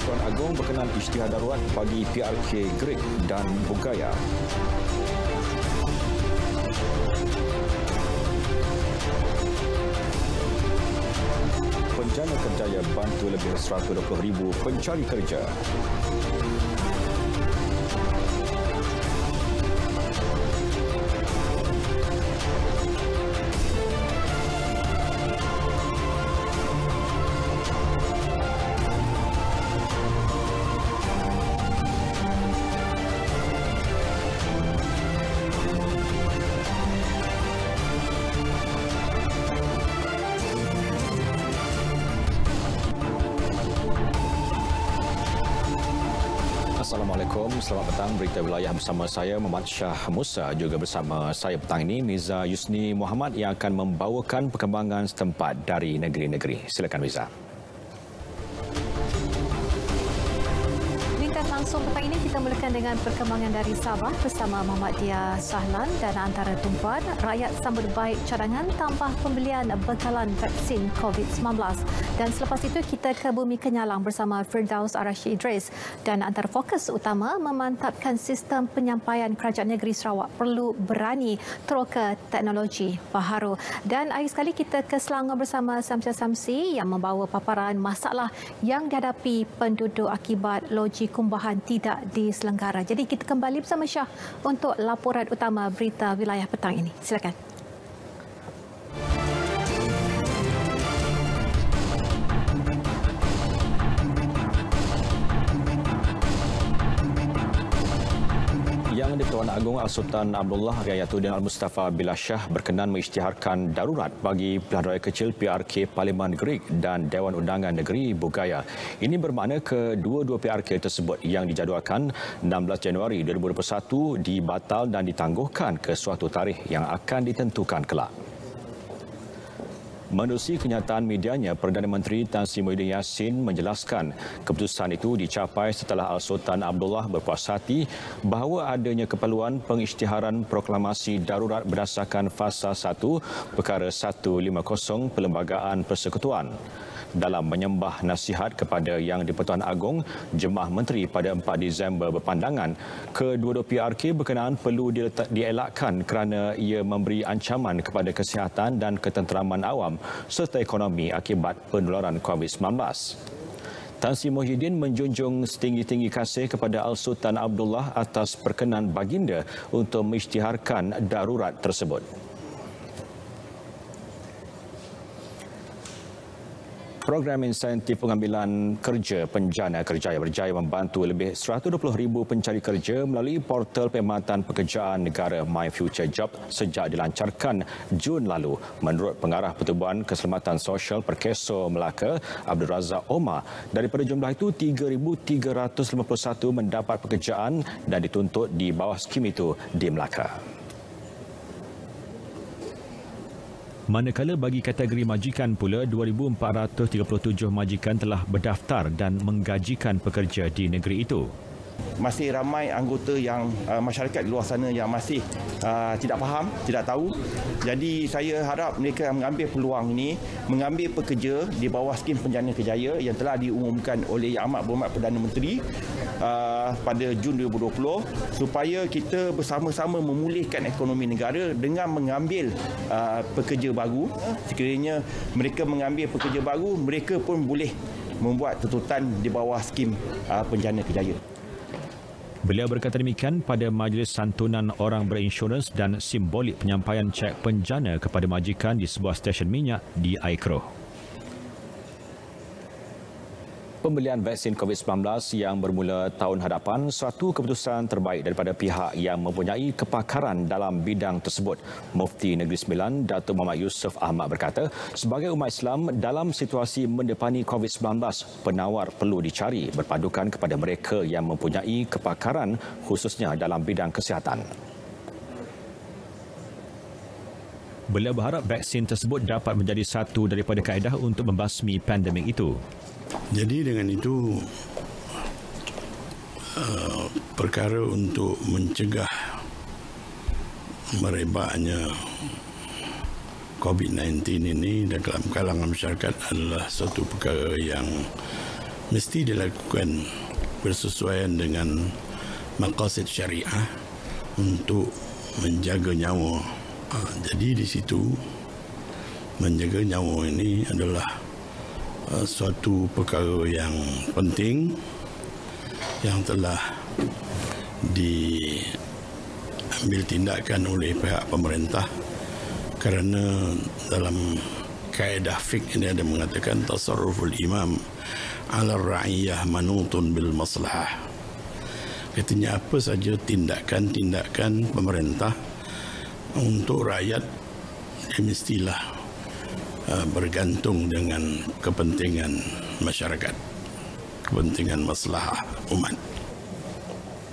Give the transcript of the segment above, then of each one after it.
Yang-di-Tuan Agong berkenan isytihar darurat bagi PRK Greek dan Bugaya. Penjana Kerjaya bantu lebih 120,000 pencari kerja. Assalamualaikum, selamat petang. Berita wilayah bersama saya Muhammad Shah Musa, juga bersama saya petang ini Miza Yusni Muhammad yang akan membawakan perkembangan setempat dari negeri-negeri. Silakan Miza. Langsung petang ini kita mulakan dengan perkembangan dari Sabah bersama Muhammad Dia Sahlan dan antara tumpuan rakyat sambut baik cadangan tambah pembelian bekalan vaksin COVID-19. Dan selepas itu kita ke Bumi Kenyalang bersama Firdaus Arashi Idris dan antara fokus utama memantapkan sistem penyampaian Kerajaan Negeri Sarawak perlu berani teroka teknologi baharu. Dan akhir sekali kita ke Selangor bersama Samsia Samsi yang membawa paparan masalah yang dihadapi penduduk akibat loji kumbahan tidak diselenggara. Jadi kita kembali bersama Syah untuk laporan utama berita wilayah petang ini. Silakan. Yang-di-Tuan Agong Al-Sultan Abdullah Riayatuddin Al-Mustafa Billah Shah berkenan mengisytiharkan darurat bagi Pilihan Raya Kecil PRK Parlimen Greek dan Dewan Undangan Negeri Bugaya. Ini bermakna kedua-dua PRK tersebut yang dijadualkan 16 Januari 2021 dibatal dan ditangguhkan ke suatu tarikh yang akan ditentukan kelak. Menerusi kenyataan medianya, Perdana Menteri Tan Sri Muhyiddin Yassin menjelaskan keputusan itu dicapai setelah Al-Sultan Abdullah berpuas hati bahawa adanya keperluan pengisytiharan proklamasi darurat berdasarkan Fasa 1 Perkara 150 Perlembagaan Persekutuan. Dalam menyembah nasihat kepada Yang di-Pertuan Agong, Jemaah Menteri pada 4 Disember berpandangan kedua-dua PRK berkenaan perlu dielakkan kerana ia memberi ancaman kepada kesihatan dan ketenteraman awam serta ekonomi akibat penularan COVID-19. Tan Sri Muhyiddin menjunjung setinggi-tinggi kasih kepada Al-Sultan Abdullah atas perkenan baginda untuk mengisytiharkan darurat tersebut. Program insentif pengambilan kerja Penjana Kerjaya berjaya membantu lebih 120,000 pencari kerja melalui portal perkhidmatan pekerjaan negara My Future Job sejak dilancarkan Jun lalu. Menurut Pengarah Pertubuhan Keselamatan Sosial Perkeso Melaka, Abdul Razak Omar, daripada jumlah itu 3,351 mendapat pekerjaan dan dituntut di bawah skim itu di Melaka. Manakala bagi kategori majikan pula, 2,437 majikan telah berdaftar dan menggajikan pekerja di negeri itu. Masih ramai anggota yang masyarakat di luar sana yang masih tidak faham, tidak tahu. Jadi saya harap mereka mengambil peluang ini, mengambil pekerja di bawah skim Penjana Kerjaya yang telah diumumkan oleh Yang Amat Berhormat Perdana Menteri pada Jun 2020 supaya kita bersama-sama memulihkan ekonomi negara dengan mengambil pekerja baru. Sekiranya mereka mengambil pekerja baru, mereka pun boleh membuat tuntutan di bawah skim Penjana Kerjaya. Beliau berkata demikian pada majlis santunan orang berinsurans dan simbolik penyampaian cek penjana kepada majikan di sebuah stesen minyak di Aikro. Pembelian vaksin COVID-19 yang bermula tahun hadapan suatu keputusan terbaik daripada pihak yang mempunyai kepakaran dalam bidang tersebut. Mufti Negeri Sembilan, Datuk Muhammad Yusof Ahmad berkata, sebagai umat Islam dalam situasi mendepani COVID-19, penawar perlu dicari berpadukan kepada mereka yang mempunyai kepakaran khususnya dalam bidang kesihatan. Beliau berharap vaksin tersebut dapat menjadi satu daripada kaedah untuk membasmi pandemik itu. Jadi dengan itu perkara untuk mencegah merebaknya COVID-19 ini dalam kalangan masyarakat adalah satu perkara yang mesti dilakukan bersesuaian dengan maqasid syariah untuk menjaga nyawa. Jadi di situ menjaga nyawa ini adalah suatu perkara yang penting yang telah diambil tindakan oleh pihak pemerintah, kerana dalam kaedah fiqh ini ada mengatakan tasarruful imam ala ra'iyah manutun bil maslahah. Katanya apa saja tindakan-tindakan pemerintah untuk rakyat mestilah bergantung dengan kepentingan masyarakat, kepentingan maslahah umat.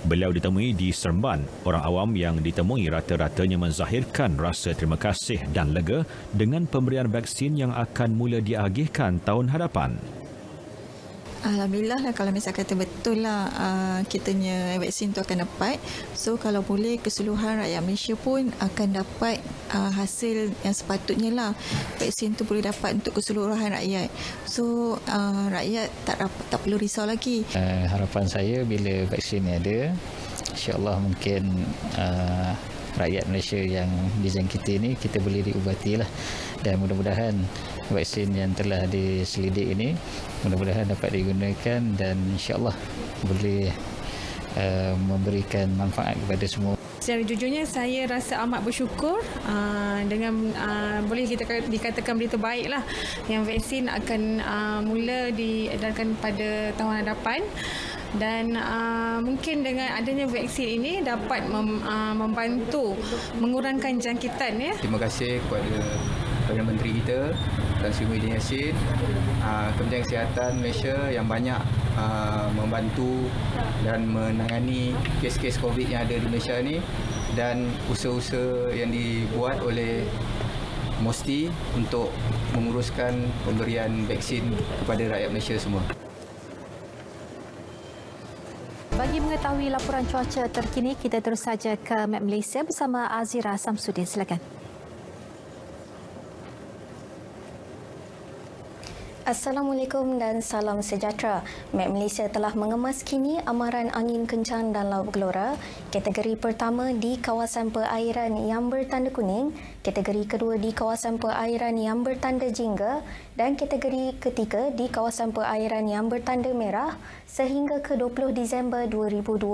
Beliau ditemui di Seremban. Orang awam yang ditemui rata-ratanya menzahirkan rasa terima kasih dan lega dengan pemberian vaksin yang akan mula diagihkan tahun hadapan. Alhamdulillah lah, kalau misal kata betul lah kitanya vaksin tu akan dapat. So kalau boleh keseluruhan rakyat Malaysia pun akan dapat hasil yang sepatutnya lah. Vaksin tu boleh dapat untuk keseluruhan rakyat. So rakyat tak perlu risau lagi. Harapan saya bila vaksin ni ada, insya-Allah mungkin rakyat Malaysia yang dijangkiti ini kita boleh diubati lah. Dan mudah-mudahan vaksin yang telah diselidik ini mudah-mudahan dapat digunakan dan insya-Allah boleh memberikan manfaat kepada semua. Secara jujurnya saya rasa amat bersyukur dengan boleh kita dikatakan berita baik lah yang vaksin akan mula diedarkan pada tahun hadapan. Dan mungkin dengan adanya vaksin ini dapat membantu mengurangkan jangkitan ya. Terima kasih kepada Perdana Menteri kita Tan Sri Muhyiddin Yassin, Kementerian Kesihatan Malaysia yang banyak membantu dan menangani kes-kes COVID yang ada di Malaysia ni, dan usaha-usaha yang dibuat oleh MOSTI untuk menguruskan pemberian vaksin kepada rakyat Malaysia semua. Bagi mengetahui laporan cuaca terkini, kita terus saja ke Map Malaysia bersama Azira Samsudin. Silakan. Assalamualaikum dan salam sejahtera. Met Malaysia telah mengemas kini amaran angin kencang dan laut gelora. Kategori pertama di kawasan perairan yang bertanda kuning, kategori kedua di kawasan perairan yang bertanda jingga dan kategori ketiga di kawasan perairan yang bertanda merah sehingga ke 20 Disember 2020.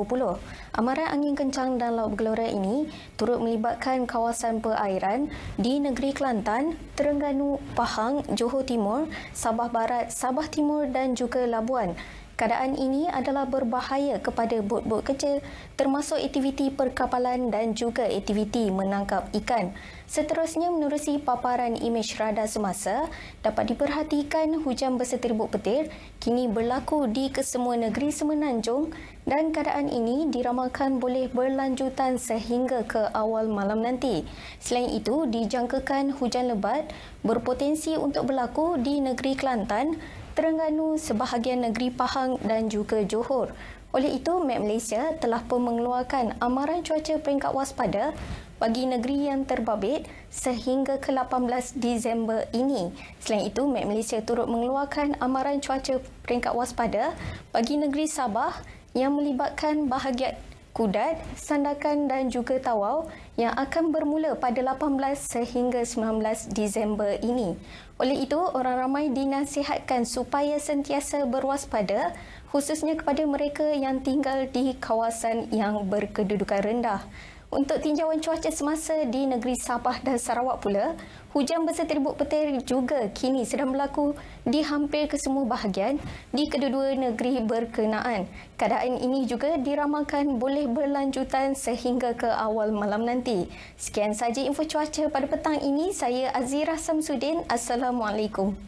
Amaran angin kencang dan laut gelora ini turut melibatkan kawasan perairan di negeri Kelantan, Terengganu, Pahang, Johor Timur, Sabah Barat, Sabah Timur dan juga Labuan. Keadaan ini adalah berbahaya kepada bot-bot kecil termasuk aktiviti perkapalan dan juga aktiviti menangkap ikan. Seterusnya, menerusi paparan imej radar semasa, dapat diperhatikan hujan berseterbuk petir kini berlaku di kesemua negeri Semenanjung dan keadaan ini diramalkan boleh berlanjutan sehingga ke awal malam nanti. Selain itu, dijangkakan hujan lebat berpotensi untuk berlaku di negeri Kelantan, Terengganu, sebahagian negeri Pahang dan juga Johor. Oleh itu, Met Malaysia telah pun mengeluarkan amaran cuaca peringkat waspada bagi negeri yang terbabit sehingga ke 18 Disember ini. Selain itu, Met Malaysia turut mengeluarkan amaran cuaca peringkat waspada bagi negeri Sabah yang melibatkan bahagian Kudat, Sandakan dan juga Tawau yang akan bermula pada 18 sehingga 19 Disember ini. Oleh itu, orang ramai dinasihatkan supaya sentiasa berwaspada khususnya kepada mereka yang tinggal di kawasan yang berkedudukan rendah. Untuk tinjauan cuaca semasa di negeri Sabah dan Sarawak pula, hujan berseterbuk petir juga kini sedang berlaku di hampir kesemua bahagian di kedua-dua negeri berkenaan. Keadaan ini juga diramalkan boleh berlanjutan sehingga ke awal malam nanti. Sekian sahaja info cuaca pada petang ini. Saya Azira Samsudin. Assalamualaikum.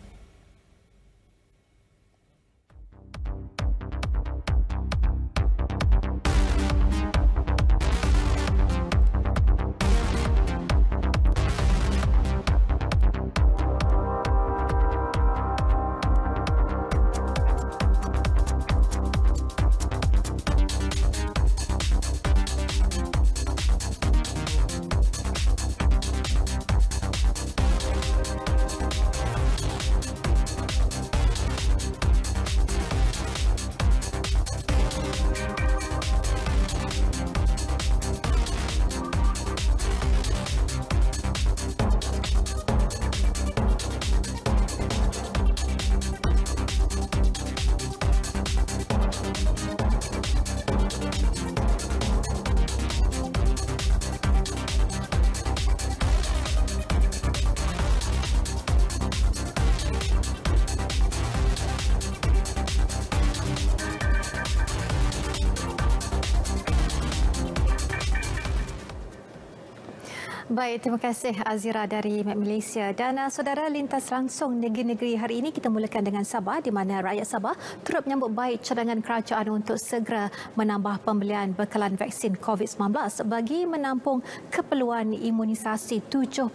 Baik, terima kasih Azira dari Map Malaysia. Dan saudara, lintas langsung negeri-negeri hari ini kita mulakan dengan Sabah, di mana rakyat Sabah turut menyambut baik cadangan kerajaan untuk segera menambah pembelian bekalan vaksin COVID-19 bagi menampung keperluan imunisasi 70%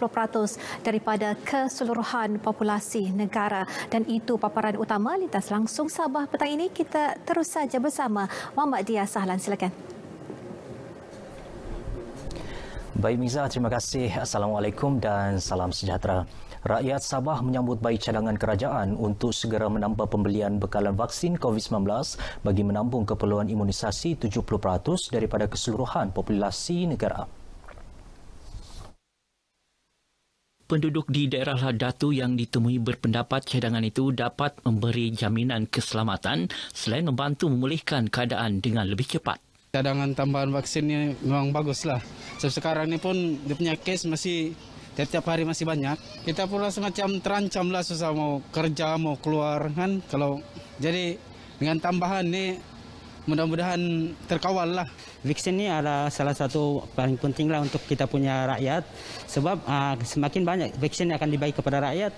daripada keseluruhan populasi negara. Dan itu paparan utama lintas langsung Sabah petang ini. Kita terus saja bersama Muhammad Dia Sahlan, silakan. Baik Miza, terima kasih. Assalamualaikum dan salam sejahtera. Rakyat Sabah menyambut baik cadangan kerajaan untuk segera menambah pembelian bekalan vaksin COVID-19 bagi menampung keperluan imunisasi 70% daripada keseluruhan populasi negara. Penduduk di daerah Datu yang ditemui berpendapat cadangan itu dapat memberi jaminan keselamatan selain membantu memulihkan keadaan dengan lebih cepat. Cadangan tambahan vaksin ni memang baguslah. Sebab sekarang ni pun dia punya kes masih tiap-tiap hari masih banyak. Kita pun rasa macam terancam lah, susah mau kerja, mau keluar kan. Kalau jadi dengan tambahan ni mudah-mudahan terkawal lah. Vaksin ni adalah salah satu paling penting lah untuk kita punya rakyat. Sebab semakin banyak vaksin yang akan dibagi kepada rakyat,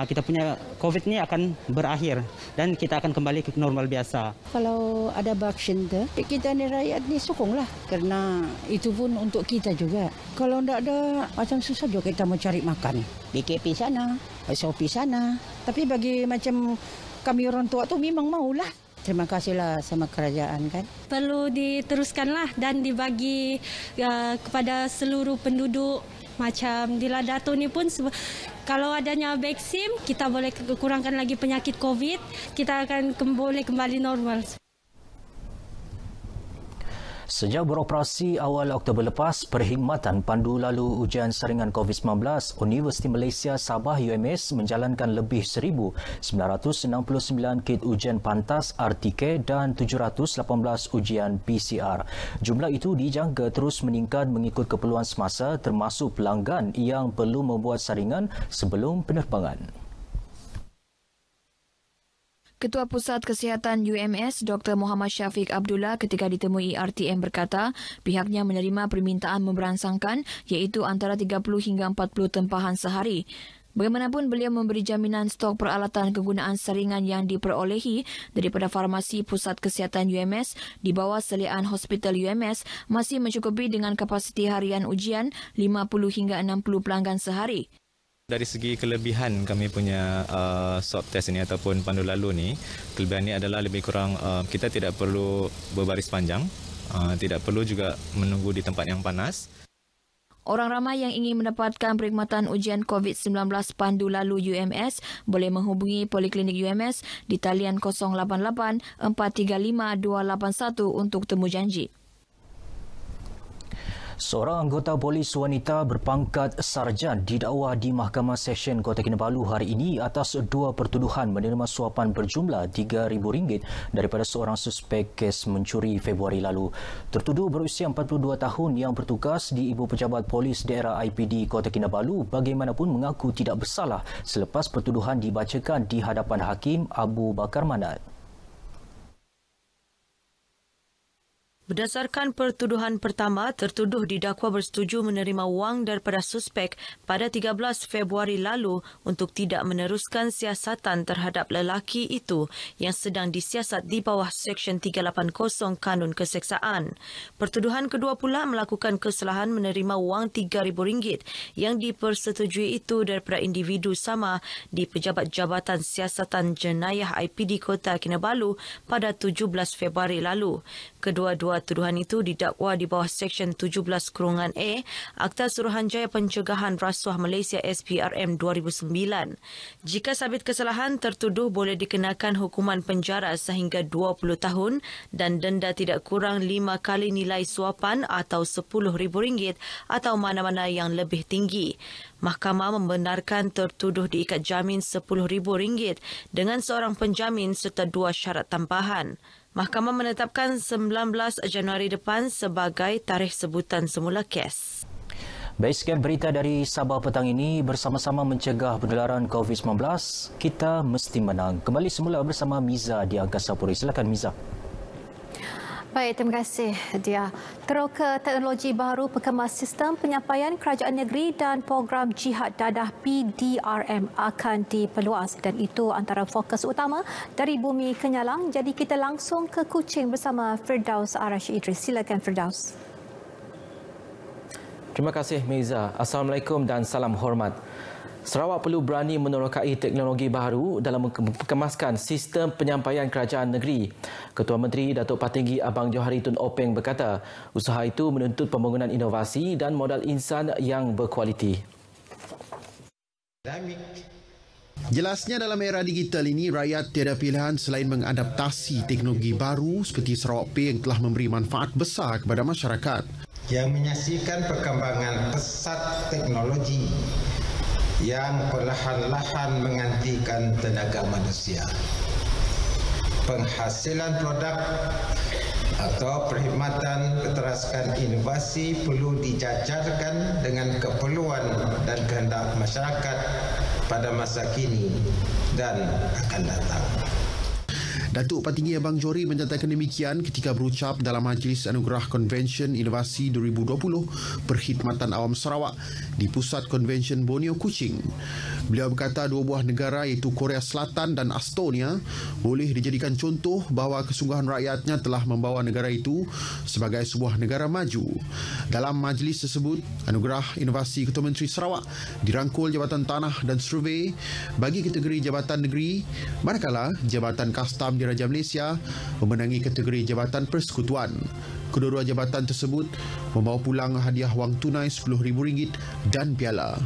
kita punya COVID ni akan berakhir dan kita akan kembali ke normal biasa. Kalau ada vaksin tu, kita ni rakyat ni sokonglah. Kerana itu pun untuk kita juga. Kalau tidak ada, macam susah juga kita mau cari makan. BKP sana, SOP sana. Tapi bagi macam kami orang tua tu memang maulah. Terima kasihlah sama kerajaan kan. Perlu diteruskanlah dan dibagi kepada seluruh penduduk. Macam di Ladatu ni pun kalau adanya vaksin, kita boleh kurangkan lagi penyakit COVID, kita akan boleh kembali normal. Sejak beroperasi awal Oktober lepas, Perkhidmatan Pandu Lalu Ujian Saringan COVID-19 Universiti Malaysia Sabah UMS menjalankan lebih 1,969 kit ujian pantas RTK dan 718 ujian PCR. Jumlah itu dijangka terus meningkat mengikut keperluan semasa, termasuk pelanggan yang perlu membuat saringan sebelum penerbangan. Ketua Pusat Kesihatan UMS Dr. Muhammad Syafiq Abdullah ketika ditemui RTM berkata pihaknya menerima permintaan memberansangkan iaitu antara 30 hingga 40 tempahan sehari. Bagaimanapun beliau memberi jaminan stok peralatan kegunaan saringan yang diperolehi daripada farmasi Pusat Kesihatan UMS di bawah seliaan Hospital UMS masih mencukupi dengan kapasiti harian ujian 50 hingga 60 pelanggan sehari. Dari segi kelebihan kami punya swab test ini ataupun pandu lalu ni, kelebihan ini adalah lebih kurang kita tidak perlu berbaris panjang, tidak perlu juga menunggu di tempat yang panas. Orang ramai yang ingin mendapatkan perkhidmatan ujian COVID-19 Pandu Lalu UMS boleh menghubungi Poliklinik UMS di talian 088 435 281 untuk temu janji. Seorang anggota polis wanita berpangkat sarjan didakwa di Mahkamah Session Kota Kinabalu hari ini atas dua pertuduhan menerima suapan berjumlah RM3,000 daripada seorang suspek kes mencuri Februari lalu. Tertuduh berusia 42 tahun yang bertugas di Ibu Pejabat Polis Daerah IPD Kota Kinabalu bagaimanapun mengaku tidak bersalah selepas pertuduhan dibacakan di hadapan Hakim Abu Bakar Manat. Berdasarkan pertuduhan pertama, tertuduh didakwa bersetuju menerima wang daripada suspek pada 13 Februari lalu untuk tidak meneruskan siasatan terhadap lelaki itu yang sedang disiasat di bawah Seksyen 380 Kanun Keseksaan. Pertuduhan kedua pula melakukan kesalahan menerima wang RM3,000 yang dipersetujui itu daripada individu sama di Pejabat Jabatan Siasatan Jenayah IPD Kota Kinabalu pada 17 Februari lalu. Kedua-dua tuduhan itu didakwa di bawah Seksyen 17(A) Akta Suruhanjaya Pencegahan Rasuah Malaysia SPRM 2009. Jika sabit kesalahan, tertuduh boleh dikenakan hukuman penjara sehingga 20 tahun dan denda tidak kurang 5 kali nilai suapan atau RM10,000 atau mana-mana yang lebih tinggi. Mahkamah membenarkan tertuduh diikat jamin RM10,000 dengan seorang penjamin serta 2 syarat tambahan. Mahkamah menetapkan 19 Januari depan sebagai tarikh sebutan semula kes. Baik, sekian berita dari Sabah petang ini. Bersama-sama mencegah penularan COVID-19, kita mesti menang. Kembali semula bersama Miza di Angkasa Puri. Silakan Miza. Baik, terima kasih Dia. Terus ke teknologi baru pengemas sistem penyampaian kerajaan negeri dan program Jihad Dadah PDRM akan diperluas dan itu antara fokus utama dari Bumi ke Nyalang. Jadi kita langsung ke Kuching bersama Firdaus Arash Idris. Silakan Firdaus. Terima kasih Meiza. Assalamualaikum dan salam hormat. Sarawak perlu berani menerokai teknologi baru dalam mengemaskan sistem penyampaian kerajaan negeri. Ketua Menteri Datuk Patinggi Abang Johari Tun Openg berkata, usaha itu menuntut pembangunan inovasi dan modal insan yang berkualiti. Jelasnya dalam era digital ini, rakyat tiada pilihan selain mengadaptasi teknologi baru seperti Sarawak Pay yang telah memberi manfaat besar kepada masyarakat. Yang menyaksikan perkembangan pesat teknologi yang perlahan-lahan menggantikan tenaga manusia. Penghasilan produk atau perkhidmatan berteraskan inovasi perlu dijajarkan dengan keperluan dan kehendak masyarakat pada masa kini dan akan datang. Datuk Patinggi Abang Johari menyatakan demikian ketika berucap dalam Majlis Anugerah Konvensyen Inovasi 2020 Perkhidmatan Awam Sarawak di Pusat Konvensyen Borneo Kuching. Beliau berkata dua buah negara iaitu Korea Selatan dan Estonia boleh dijadikan contoh bahawa kesungguhan rakyatnya telah membawa negara itu sebagai sebuah negara maju. Dalam majlis tersebut, Anugerah Inovasi Ketua Menteri Sarawak dirangkul Jabatan Tanah dan Survey bagi kategori Jabatan Negeri, manakala Jabatan Kastam Diraja Malaysia memenangi kategori Jabatan Persekutuan. Kedua-dua jabatan tersebut membawa pulang hadiah wang tunai RM10,000 dan piala.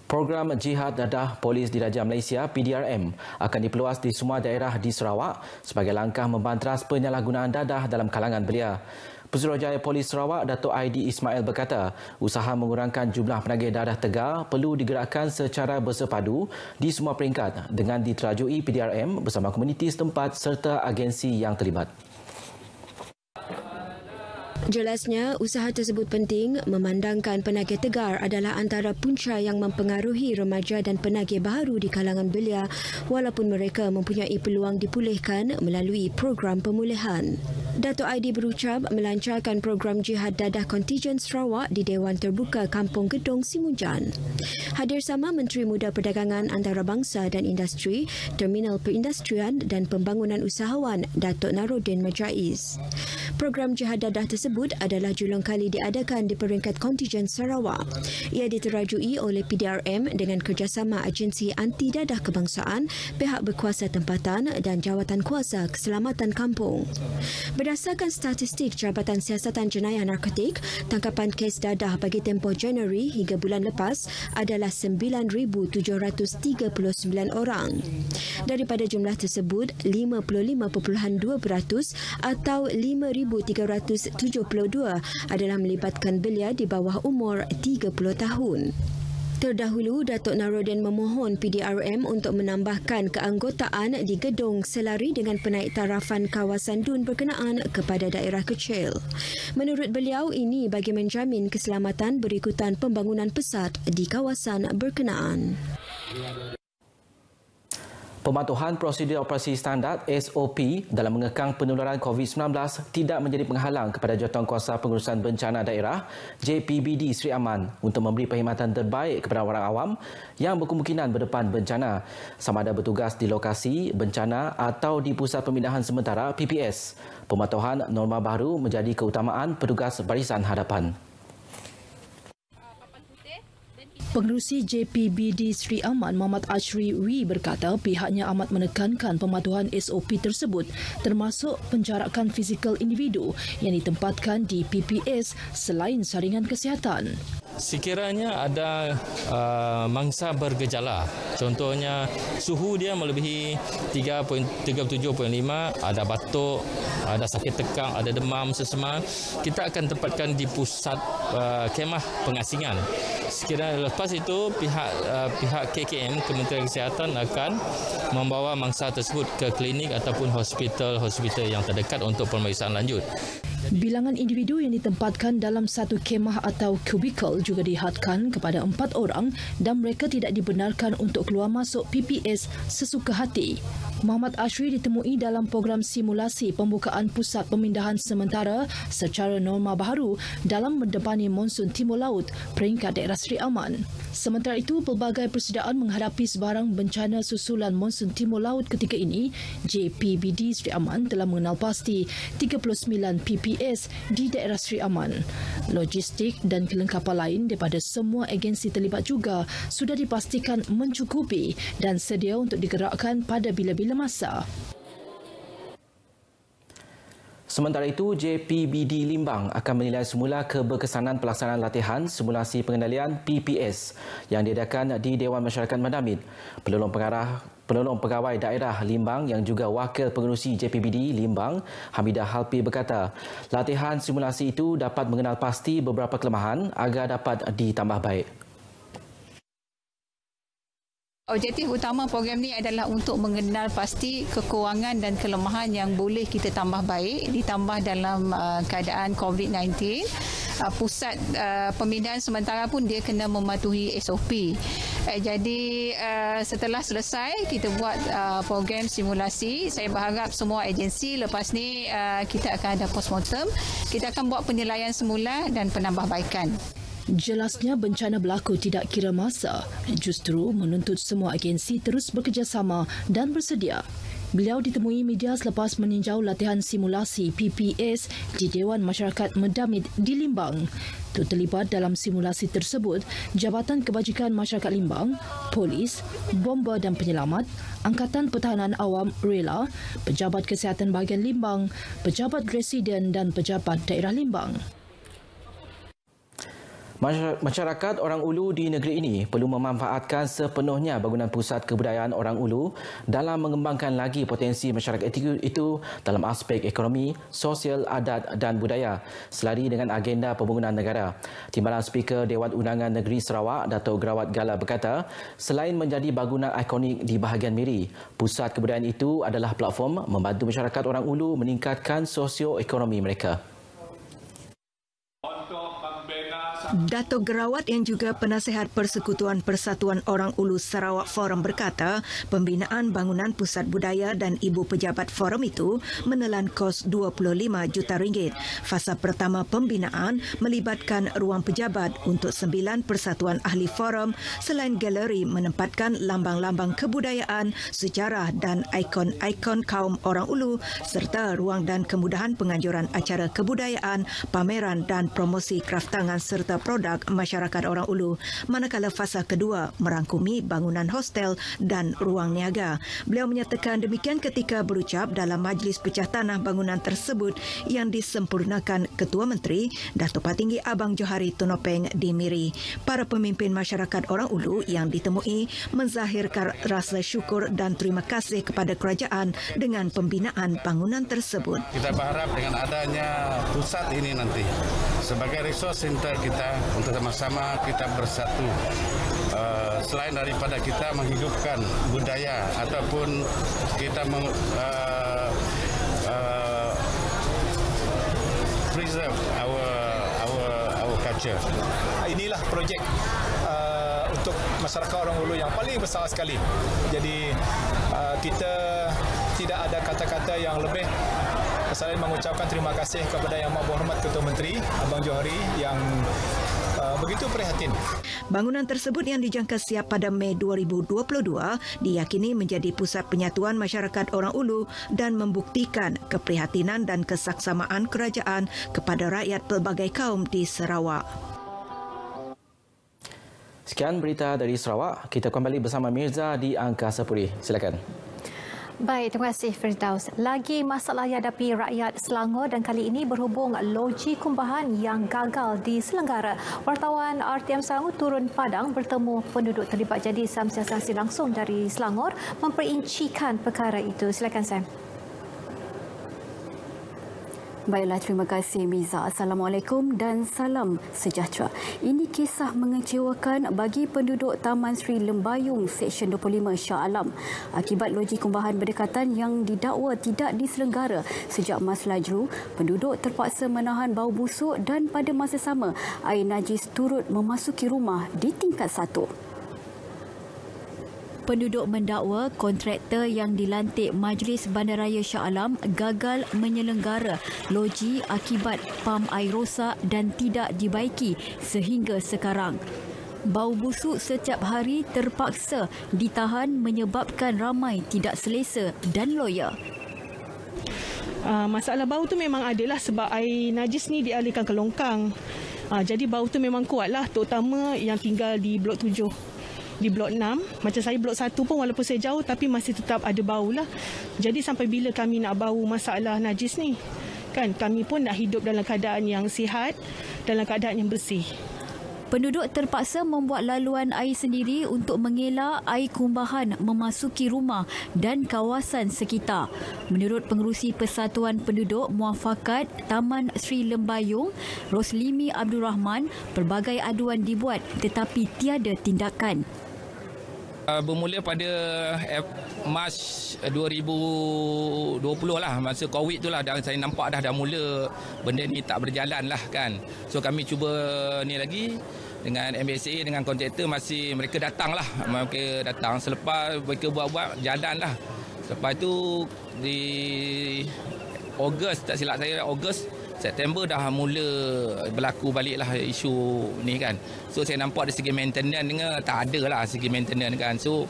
Program Jihad Dadah Polis Diraja Malaysia PDRM akan diperluas di semua daerah di Sarawak sebagai langkah membantras penyalahgunaan dadah dalam kalangan belia. Pesuruhjaya Polis Sarawak Datuk Aidi Ismail berkata, usaha mengurangkan jumlah penagih dadah tegar perlu digerakkan secara bersepadu di semua peringkat dengan diterajui PDRM bersama komuniti setempat serta agensi yang terlibat. Jelasnya, usaha tersebut penting memandangkan penagih tegar adalah antara punca yang mempengaruhi remaja dan penagih baharu di kalangan belia walaupun mereka mempunyai peluang dipulihkan melalui program pemulihan. Datuk Aidi berucap melancarkan program Jihad Dadah Kontijen Sarawak di Dewan Terbuka Kampung Gedong Simunjan. Hadir sama Menteri Muda Perdagangan Antarabangsa dan Industri, Terminal Perindustrian dan Pembangunan Usahawan Datuk Narodin Majais. Program Jihad Dadah tersebut adalah julung kali diadakan di peringkat kontijen Sarawak. Ia diterajui oleh PDRM dengan kerjasama Agensi Anti Dadah Kebangsaan, pihak berkuasa tempatan dan Jawatan Kuasa Keselamatan Kampung. Berdasarkan statistik Jabatan Siasatan Jenayah Narkotik, tangkapan kes dadah bagi tempoh Januari hingga bulan lepas adalah 9,739 orang. Daripada jumlah tersebut, 55.2% atau 5,372 adalah melibatkan belia di bawah umur 30 tahun. Terdahulu, Datuk Narodin memohon PDRM untuk menambahkan keanggotaan di gedung selari dengan penaiktarafan kawasan DUN berkenaan kepada daerah kecil. Menurut beliau, ini bagi menjamin keselamatan berikutan pembangunan pesat di kawasan berkenaan. Pematuhan prosedur operasi standard SOP dalam mengekang penularan COVID-19 tidak menjadi penghalang kepada Jawatankuasa Pengurusan Bencana Daerah JPBD Sri Aman untuk memberi perkhidmatan terbaik kepada orang awam yang berkemungkinan berdepan bencana sama ada bertugas di lokasi bencana atau di Pusat Pemindahan Sementara PPS. Pematuhan norma baru menjadi keutamaan petugas barisan hadapan. Pengerusi JPBD Sri Aman Muhammad Ashri Wee berkata pihaknya amat menekankan pematuhan SOP tersebut termasuk penjarakan fizikal individu yang ditempatkan di PPS selain saringan kesihatan. Sekiranya ada mangsa bergejala, contohnya suhu dia melebihi 37.5, ada batuk, ada sakit tekang, ada demam, sesema, kita akan tempatkan di pusat kemah pengasingan. Sekiranya lepas itu pihak KKM, Kementerian Kesihatan akan membawa mangsa tersebut ke klinik ataupun hospital yang terdekat untuk pemeriksaan lanjut. Bilangan individu yang ditempatkan dalam satu kemah atau kubikel juga dihadkan kepada 4 orang dan mereka tidak dibenarkan untuk keluar masuk PPS sesuka hati. Muhammad Ashri ditemui dalam program simulasi pembukaan pusat pemindahan sementara secara norma baharu dalam mendepani monsun Timur Laut peringkat daerah Sri Aman. Sementara itu, pelbagai persediaan menghadapi sebarang bencana susulan monsun Timur Laut ketika ini, JPBD Sri Aman telah mengenal pasti 39 PPS di daerah Sri Aman. Logistik dan kelengkapan lain daripada semua agensi terlibat juga sudah dipastikan mencukupi dan sedia untuk digerakkan pada bila-bila masa. Sementara itu, JPBD Limbang akan menilai semula keberkesanan pelaksanaan latihan simulasi pengendalian PPS yang diadakan di Dewan Masyarakat Mendamit. Penolong Pegawai Daerah Limbang yang juga Wakil Pengerusi JPBD Limbang, Hamidah Halpi berkata, latihan simulasi itu dapat mengenal pasti beberapa kelemahan agar dapat ditambah baik. Objektif utama program ini adalah untuk mengenal pasti kekurangan dan kelemahan yang boleh kita tambah baik, ditambah dalam keadaan COVID-19. Pusat pemindahan sementara pun dia kena mematuhi SOP. Jadi setelah selesai kita buat program simulasi, saya berharap semua agensi lepas ni kita akan ada postmortem. Kita akan buat penilaian semula dan penambahbaikan. Jelasnya bencana berlaku tidak kira masa, justru menuntut semua agensi terus bekerjasama dan bersedia. Beliau ditemui media selepas meninjau latihan simulasi PPS di Dewan Masyarakat Mendamit di Limbang. Terlibat dalam simulasi tersebut Jabatan Kebajikan Masyarakat Limbang, Polis, Bomba dan Penyelamat, Angkatan Pertahanan Awam Rela, Pejabat Kesihatan Bahagian Limbang, Pejabat Residen dan Pejabat Daerah Limbang. Masyarakat Orang Ulu di negeri ini perlu memanfaatkan sepenuhnya bangunan pusat kebudayaan Orang Ulu dalam mengembangkan lagi potensi masyarakat itu dalam aspek ekonomi, sosial, adat dan budaya selari dengan agenda pembangunan negara. Timbalan Speaker Dewan Undangan Negeri Sarawak, Datuk Grawat Gala berkata, selain menjadi bangunan ikonik di bahagian Miri, pusat kebudayaan itu adalah platform membantu masyarakat Orang Ulu meningkatkan sosioekonomi mereka. Datuk Gerawat yang juga penasihat Persekutuan Persatuan Orang Ulu Sarawak Forum berkata, pembinaan bangunan pusat budaya dan ibu pejabat forum itu menelan kos RM25 juta. Fasa pertama pembinaan melibatkan ruang pejabat untuk 9 persatuan ahli forum selain galeri menempatkan lambang-lambang kebudayaan, sejarah dan ikon-ikon kaum Orang Ulu serta ruang dan kemudahan penganjuran acara kebudayaan, pameran dan promosi kraftangan serta produk masyarakat Orang Ulu, manakala fasa kedua merangkumi bangunan hostel dan ruang niaga. Beliau menyatakan demikian ketika berucap dalam majlis pecah tanah bangunan tersebut yang disempurnakan Ketua Menteri Datuk Patinggi Abang Johari Tunopeng di Miri. Para pemimpin masyarakat Orang Ulu yang ditemui menzahirkan rasa syukur dan terima kasih kepada kerajaan dengan pembinaan bangunan tersebut. Kita berharap dengan adanya pusat ini nanti sebagai resource center kita untuk sama-sama kita bersatu. Selain daripada kita menghidupkan budaya ataupun kita preserve our culture. Inilah projek untuk masyarakat Orang Ulu yang paling besar sekali. Jadi kita tidak ada kata-kata yang lebih selain mengucapkan terima kasih kepada Yang Berhormat Ketua Menteri Abang Johari yang begitu prihatin. Bangunan tersebut yang dijangka siap pada Mei 2022 diyakini menjadi pusat penyatuan masyarakat Orang Ulu dan membuktikan keprihatinan dan kesaksamaan kerajaan kepada rakyat pelbagai kaum di Sarawak. Sekian berita dari Sarawak. Kita kembali bersama Mirza di Angkasa Puri. Silakan. Baik, terima kasih Firdaus. Lagi masalah yang hadapi rakyat Selangor dan kali ini berhubung loji kumbahan yang gagal diselenggara. Wartawan RTM Selangor turun padang bertemu penduduk terlibat. Jadi Sam siasati langsung dari Selangor memperincikan perkara itu. Silakan Sam. Baiklah, terima kasih Miza. Assalamualaikum dan salam sejahtera. Ini kisah mengecewakan bagi penduduk Taman Sri Lembayung Seksyen 25 Shah Alam akibat loji kumbahan berdekatan yang didakwa tidak diselenggara. Sejak Mas Lajru, penduduk terpaksa menahan bau busuk dan pada masa sama air najis turut memasuki rumah di tingkat 1. Penduduk mendakwa kontraktor yang dilantik Majlis Bandaraya Shah Alam gagal menyelenggara loji akibat pam air rosak dan tidak dibaiki sehingga sekarang. Bau busuk setiap hari terpaksa ditahan menyebabkan ramai tidak selesa dan loya. Masalah bau tu memang adalah sebab air najis ni dialihkan ke longkang. Jadi bau tu memang kuatlah, terutama yang tinggal di blok 7. Di blok 6, macam saya blok 1 pun walaupun saya jauh tapi masih tetap ada bau lah. Jadi sampai bila kami nak bau masalah najis ni? Kan kami pun nak hidup dalam keadaan yang sihat, dalam keadaan yang bersih. Penduduk terpaksa membuat laluan air sendiri untuk mengelak air kumbahan memasuki rumah dan kawasan sekitar. Menurut Pengerusi Persatuan Penduduk Muafakat Taman Sri Lembayung, Roslimi Abdul Rahman, pelbagai aduan dibuat tetapi tiada tindakan. Bermula pada Mac 2020 lah, masa COVID tu lah, dan saya nampak dah mula benda ni tak berjalan lah kan. So kami cuba ni lagi dengan MBSA, dengan kontraktor, masih mereka datang lah. Mereka datang selepas mereka buat jalan lah. Lepas tu di Ogos, tak silap saya, Ogos September dah mula berlaku balik lah isu ni kan. So saya nampak dari segi maintenance dengan tak ada lah segi maintenance kan. So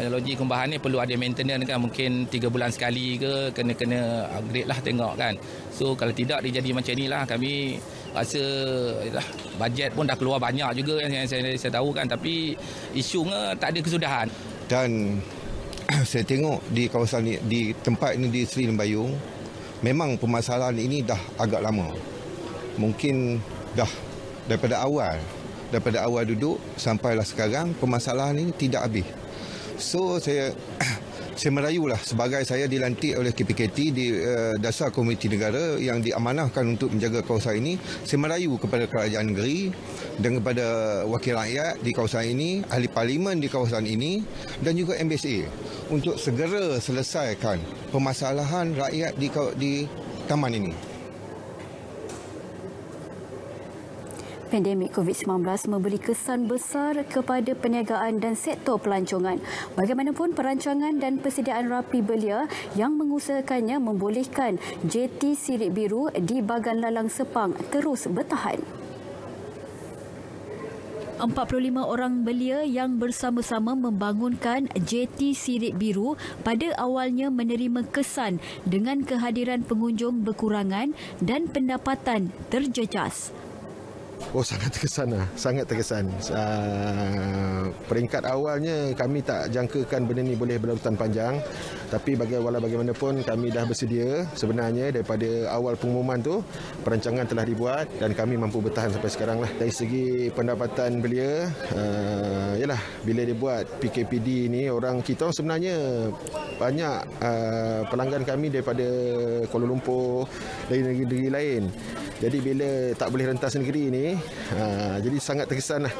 loji kumbahan ni perlu ada maintenance kan, mungkin 3 bulan sekali ke, kena upgrade lah tengok kan. So kalau tidak dia jadi macam ni lah, kami rasa bajet pun dah keluar banyak juga yang saya tahu kan, tapi isunya tak ada kesudahan. Dan saya tengok di kawasan ni, di tempat ini di Sri Lembayung, memang permasalahan ini dah agak lama. Mungkin dah daripada awal duduk sampailah sekarang permasalahan ini tidak habis. So saya merayulah, sebagai saya dilantik oleh KPKT di dasar Komiti Negara yang diamanahkan untuk menjaga kawasan ini, saya merayu kepada kerajaan negeri dan kepada wakil rakyat di kawasan ini, ahli parlimen di kawasan ini dan juga MBSA untuk segera selesaikan permasalahan rakyat di taman ini. Pandemik COVID-19 memberi kesan besar kepada perniagaan dan sektor pelancongan. Bagaimanapun, perancangan dan persediaan rapi belia yang mengusahakannya membolehkan JT Sirip Biru di Bagan Lalang Sepang terus bertahan. 45 orang belia yang bersama-sama membangunkan JT Sirip Biru pada awalnya menerima kesan dengan kehadiran pengunjung berkurangan dan pendapatan terjejas. Oh, sangat terkesan lah. Sangat terkesan. Peringkat awalnya kami tak jangkakan benda ni boleh berlarutan panjang. Tapi bagaimanapun kami dah bersedia sebenarnya daripada awal pengumuman tu. Perancangan telah dibuat dan kami mampu bertahan sampai sekarang lah. Dari segi pendapatan belia, yalah, bila dia buat PKPD ni, orang kita sebenarnya banyak pelanggan kami daripada Kuala Lumpur, dari negeri-negeri lain. Jadi bila tak boleh rentas negeri ni, jadi sangat terkesan lah.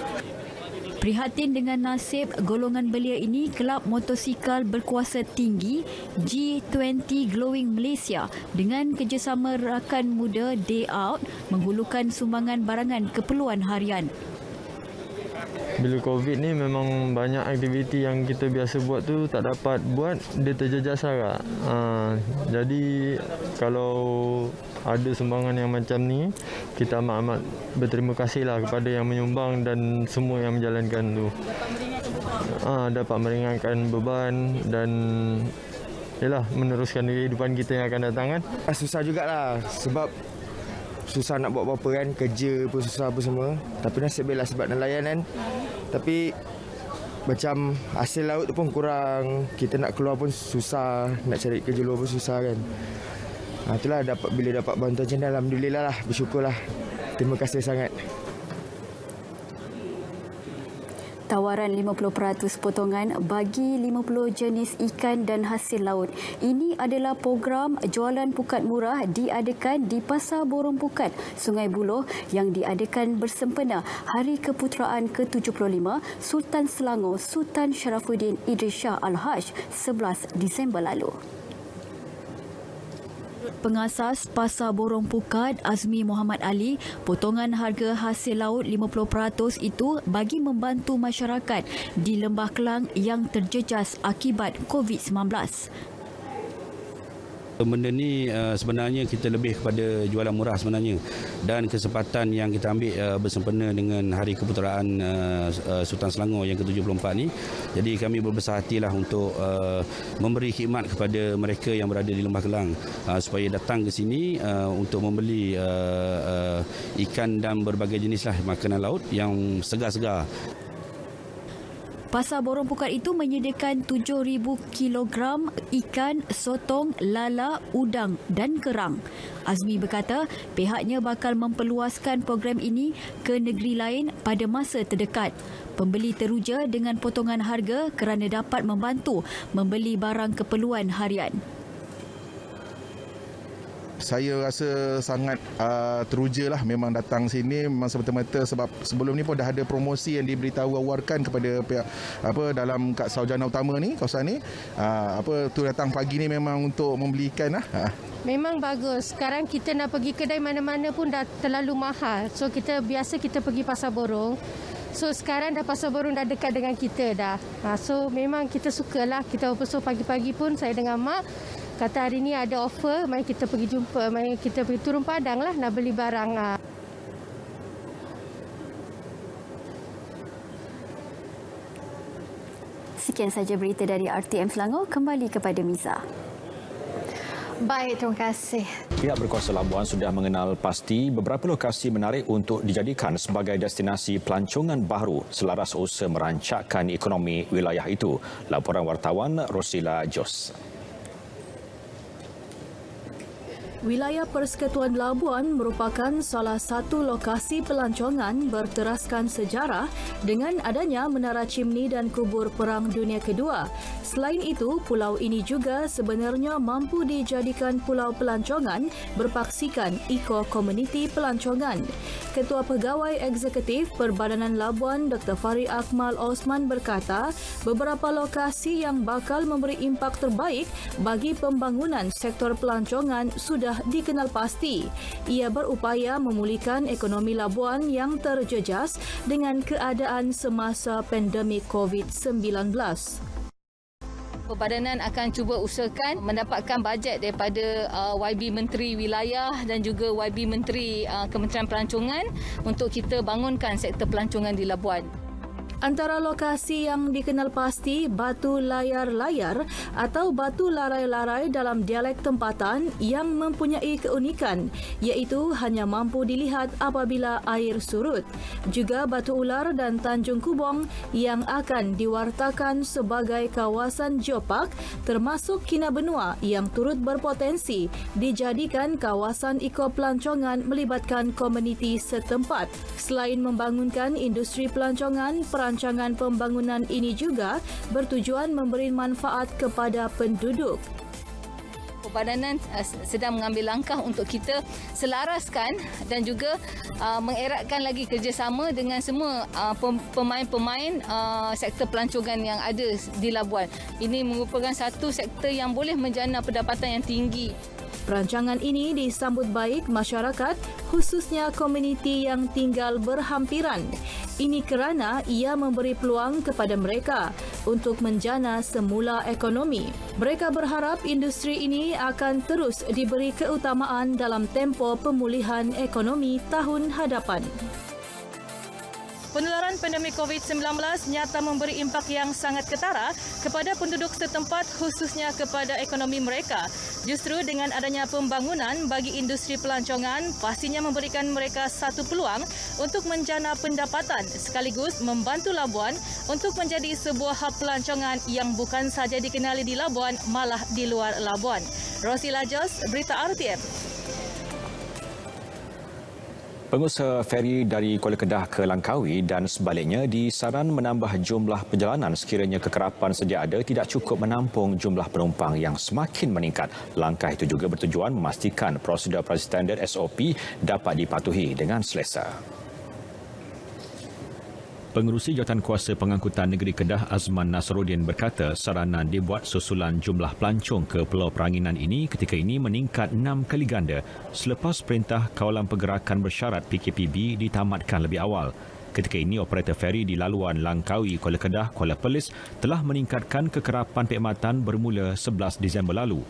Prihatin dengan nasib golongan belia ini, Kelab Motosikal Berkuasa Tinggi G20 Glowing Malaysia dengan kerjasama rakan muda Day Out menghulurkan sumbangan barangan keperluan harian. Bila COVID ni memang banyak aktiviti yang kita biasa buat tu tak dapat buat, dia terjejas agak. Jadi kalau ada sumbangan yang macam ni, kita amat-amat berterima kasihlah kepada yang menyumbang dan semua yang menjalankan tu. Dapat meringankan beban dan yalah, meneruskan kehidupan kita yang akan datang kan. Susah jugalah sebab susah nak buat apa-apa kan, kerja pun susah apa semua. Tapi nasib baiklah sebab nelayan kan. Tapi macam hasil laut tu pun kurang, kita nak keluar pun susah, nak cari kerja luar pun susah kan. Itulah bila dapat bantuan macam ni, alhamdulillah lah, bersyukurlah. Terima kasih sangat. Tawaran 50% potongan bagi 50 jenis ikan dan hasil laut. Ini adalah program jualan pukat murah diadakan di Pasar Borong Pukat, Sungai Buloh yang diadakan bersempena Hari Keputeraan ke-75 Sultan Selangor Sultan Sharafuddin Idris Shah Al-Haj 11 Disember lalu. Pengasas Pasar Borong Pukat Azmi Muhammad Ali, potongan harga hasil laut 50% itu bagi membantu masyarakat di Lembah Kelang yang terjejas akibat COVID-19. Benda ni sebenarnya kita lebih kepada jualan murah sebenarnya, dan kesempatan yang kita ambil bersempena dengan Hari Keputeraan Sultan Selangor yang ke-74 ni, jadi kami berbesar hatilah untuk memberi khidmat kepada mereka yang berada di Lembah Kelang supaya datang ke sini untuk membeli ikan dan berbagai jenislah makanan laut yang segar-segar. Pasar Borong Pukat itu menyediakan 7,000 kilogram ikan, sotong, lala, udang dan kerang. Azmi berkata pihaknya bakal memperluaskan program ini ke negeri lain pada masa terdekat. Pembeli teruja dengan potongan harga kerana dapat membantu membeli barang keperluan harian. Saya rasa sangat teruja lah memang datang sini memang semata-mata sebab sebelum ni pun dah ada promosi yang diberitahu awarkan kepada pihak dalam kat sarjana utama ni, kawasan ni datang pagi ni memang untuk membeli ikan lah. Memang bagus. Sekarang kita nak pergi kedai mana-mana pun dah terlalu mahal. So kita pergi Pasar Borong. So sekarang dah Pasar Borong dah dekat dengan kita dah. So memang kita sukalah. Kita pagi-pagi pun saya dengan mak kata hari ni ada offer, mari kita pergi jumpa, mari kita pergi turun padang lah nak beli barang. Sekian saja berita dari RTM Selangor, kembali kepada Miza. Baik, terima kasih. Pihak berkuasa Labuan sudah mengenal pasti beberapa lokasi menarik untuk dijadikan sebagai destinasi pelancongan baru selaras usaha merancakkan ekonomi wilayah itu. Laporan wartawan Rosila Jos. Wilayah Persekutuan Labuan merupakan salah satu lokasi pelancongan berteraskan sejarah dengan adanya Menara Chimney dan kubur Perang Dunia Kedua. Selain itu, pulau ini juga sebenarnya mampu dijadikan pulau pelancongan berpaksikan eko-komuniti pelancongan. Ketua Pegawai Eksekutif Perbadanan Labuan Dr. Farid Akmal Osman berkata, beberapa lokasi yang bakal memberi impak terbaik bagi pembangunan sektor pelancongan sudah dikenal pasti. Ia berupaya memulihkan ekonomi Labuan yang terjejas dengan keadaan semasa pandemik COVID-19. Perbadanan akan cuba usahakan mendapatkan bajet daripada YB Menteri Wilayah dan juga YB Menteri Kementerian Pelancongan untuk kita bangunkan sektor pelancongan di Labuan. Antara lokasi yang dikenal pasti batu layar-layar atau batu larai-larai dalam dialek tempatan yang mempunyai keunikan iaitu hanya mampu dilihat apabila air surut. Juga Batu Ular dan Tanjung Kubong yang akan diwartakan sebagai kawasan geopark termasuk Kinabenua yang turut berpotensi dijadikan kawasan ekopelancongan melibatkan komuniti setempat. Selain membangunkan industri pelancongan, perancangan pembangunan ini juga bertujuan memberi manfaat kepada penduduk. Perbadanan sedang mengambil langkah untuk kita selaraskan dan juga mengeratkan lagi kerjasama dengan semua pemain-pemain sektor pelancongan yang ada di Labuan. Ini merupakan satu sektor yang boleh menjana pendapatan yang tinggi. Perancangan ini disambut baik masyarakat, khususnya komuniti yang tinggal berhampiran. Ini kerana ia memberi peluang kepada mereka untuk menjana semula ekonomi. Mereka berharap industri ini akan terus diberi keutamaan dalam tempoh pemulihan ekonomi tahun hadapan. Penularan pandemik COVID-19 nyata memberi impak yang sangat ketara kepada penduduk setempat khususnya kepada ekonomi mereka. Justru dengan adanya pembangunan bagi industri pelancongan pastinya memberikan mereka satu peluang untuk menjana pendapatan sekaligus membantu Labuan untuk menjadi sebuah hub pelancongan yang bukan sahaja dikenali di Labuan malah di luar Labuan. Rosila Jos, Berita RTM. Pengusaha feri dari Kuala Kedah ke Langkawi dan sebaliknya disaran menambah jumlah perjalanan sekiranya kekerapan sedia ada tidak cukup menampung jumlah penumpang yang semakin meningkat. Langkah itu juga bertujuan memastikan prosedur operasi standard SOP dapat dipatuhi dengan selesa. Pengerusi Jawatankuasa Pengangkutan Negeri Kedah Azman Nasruddin berkata saranan dibuat susulan jumlah pelancong ke Pulau Peranginan ini ketika ini meningkat 6 kali ganda selepas Perintah Kawalan Pergerakan Bersyarat PKPB ditamatkan lebih awal. Ketika ini, operator feri di laluan Langkawi, Kuala Kedah, Kuala Perlis telah meningkatkan kekerapan perkhidmatan bermula 11 Disember lalu.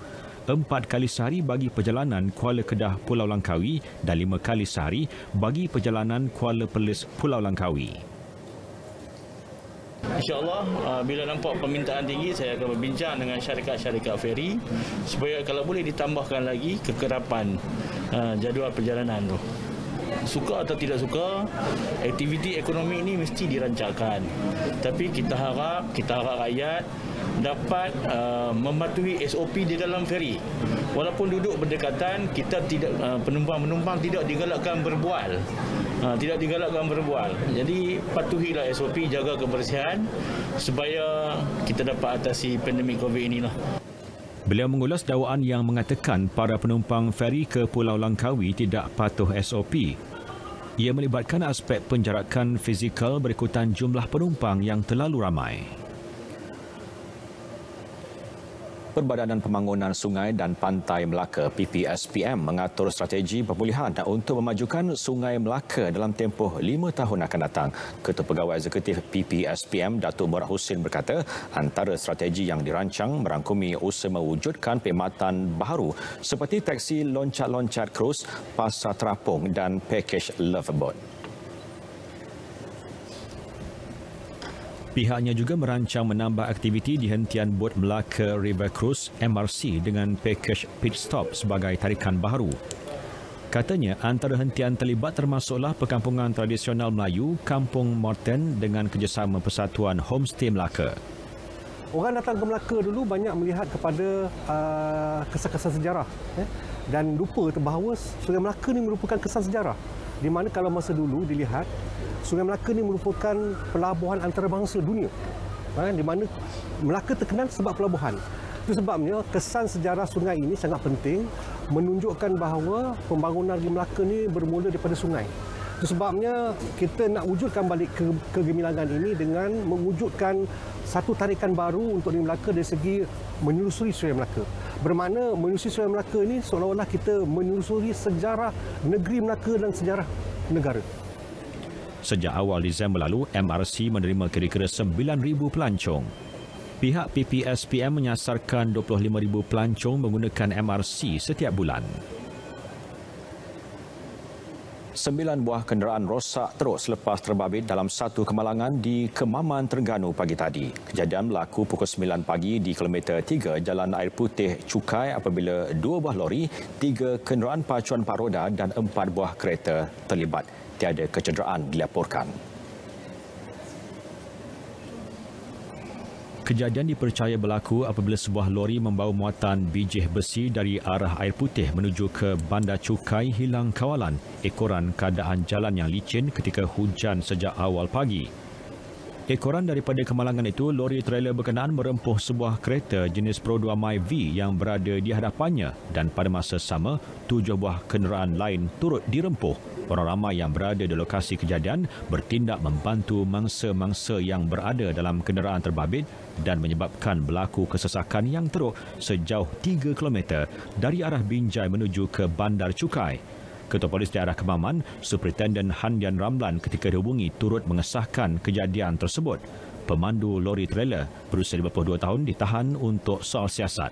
4 kali sehari bagi perjalanan Kuala Kedah Pulau Langkawi dan 5 kali sehari bagi perjalanan Kuala Perlis Pulau Langkawi. InsyaAllah bila nampak permintaan tinggi, saya akan berbincang dengan syarikat-syarikat feri supaya kalau boleh ditambahkan lagi kekerapan jadual perjalanan tu. Suka atau tidak suka, aktiviti ekonomi ini mesti dirancangkan. Tapi kita harap rakyat dapat mematuhi SOP di dalam feri. Walaupun duduk berdekatan, kita tidak penumpang-penumpang tidak digalakkan berbual. Jadi patuhilah SOP, jaga kebersihan supaya kita dapat atasi pandemik COVID inilah. Beliau mengulas dakwaan yang mengatakan para penumpang feri ke Pulau Langkawi tidak patuh SOP. Ia melibatkan aspek penjarakan fizikal berikutan jumlah penumpang yang terlalu ramai. Perbadanan Pembangunan Sungai dan Pantai Melaka PPSPM mengatur strategi pemulihan untuk memajukan Sungai Melaka dalam tempoh 5 tahun akan datang. Ketua Pegawai Eksekutif PPSPM Datuk Murad Husin berkata antara strategi yang dirancang merangkumi usaha mewujudkan perkhidmatan baharu seperti taksi loncat-loncat krus, pasar terapung dan pakej Loveboat. Pihaknya juga merancang menambah aktiviti di hentian bot Melaka River Cruise MRC dengan pakej pit stop sebagai tarikan baharu. Katanya antara hentian terlibat termasuklah perkampungan tradisional Melayu, Kampung Morten dengan kerjasama Persatuan Homestay Melaka. Orang datang ke Melaka dulu banyak melihat kepada kesan-kesan sejarah dan lupa bahawa Sungai Melaka ini merupakan kesan sejarah. Di mana kalau masa dulu dilihat Sungai Melaka ini merupakan pelabuhan antarabangsa dunia. Di mana Melaka terkenal sebab pelabuhan. Itu sebabnya kesan sejarah sungai ini sangat penting menunjukkan bahawa pembangunan di Melaka ini bermula daripada sungai. Itu sebabnya kita nak wujudkan balik kegemilangan ini dengan mewujudkan satu tarikan baru untuk di Melaka dari segi menyusuri Sungai Melaka. Bermakna menyusuri Sungai Melaka ini seolah-olah kita menyusuri sejarah negeri Melaka dan sejarah negara. Sejak awal Disember lalu, MRC menerima kira-kira 9,000 pelancong. Pihak PPSPM menyasarkan 25,000 pelancong menggunakan MRC setiap bulan. 9 buah kenderaan rosak teruk selepas terbabit dalam satu kemalangan di Kemaman, Terengganu pagi tadi. Kejadian berlaku pukul 9 pagi di kilometer 3 Jalan Air Putih Cukai apabila 2 buah lori, 3 kenderaan pacuan 4 roda dan 4 buah kereta terlibat. Tiada kecederaan dilaporkan. Kejadian dipercaya berlaku apabila sebuah lori membawa muatan bijih besi dari arah Air Putih menuju ke Bandar Cukai hilang kawalan ekoran keadaan jalan yang licin ketika hujan sejak awal pagi. Ekoran daripada kemalangan itu, lori trailer berkenaan merempuh sebuah kereta jenis Pro 2 MyV yang berada di hadapannya dan pada masa sama, 7 buah kenderaan lain turut dirempuh. Orang ramai yang berada di lokasi kejadian bertindak membantu mangsa-mangsa yang berada dalam kenderaan terbabit dan menyebabkan berlaku kesesakan yang teruk sejauh 3 km dari arah Binjai menuju ke Bandar Cukai. Ketua Polis Daerah Kemaman, Superintendent Handian Ramlan ketika dihubungi turut mengesahkan kejadian tersebut. Pemandu lori trailer berusia 52 tahun ditahan untuk soal siasat.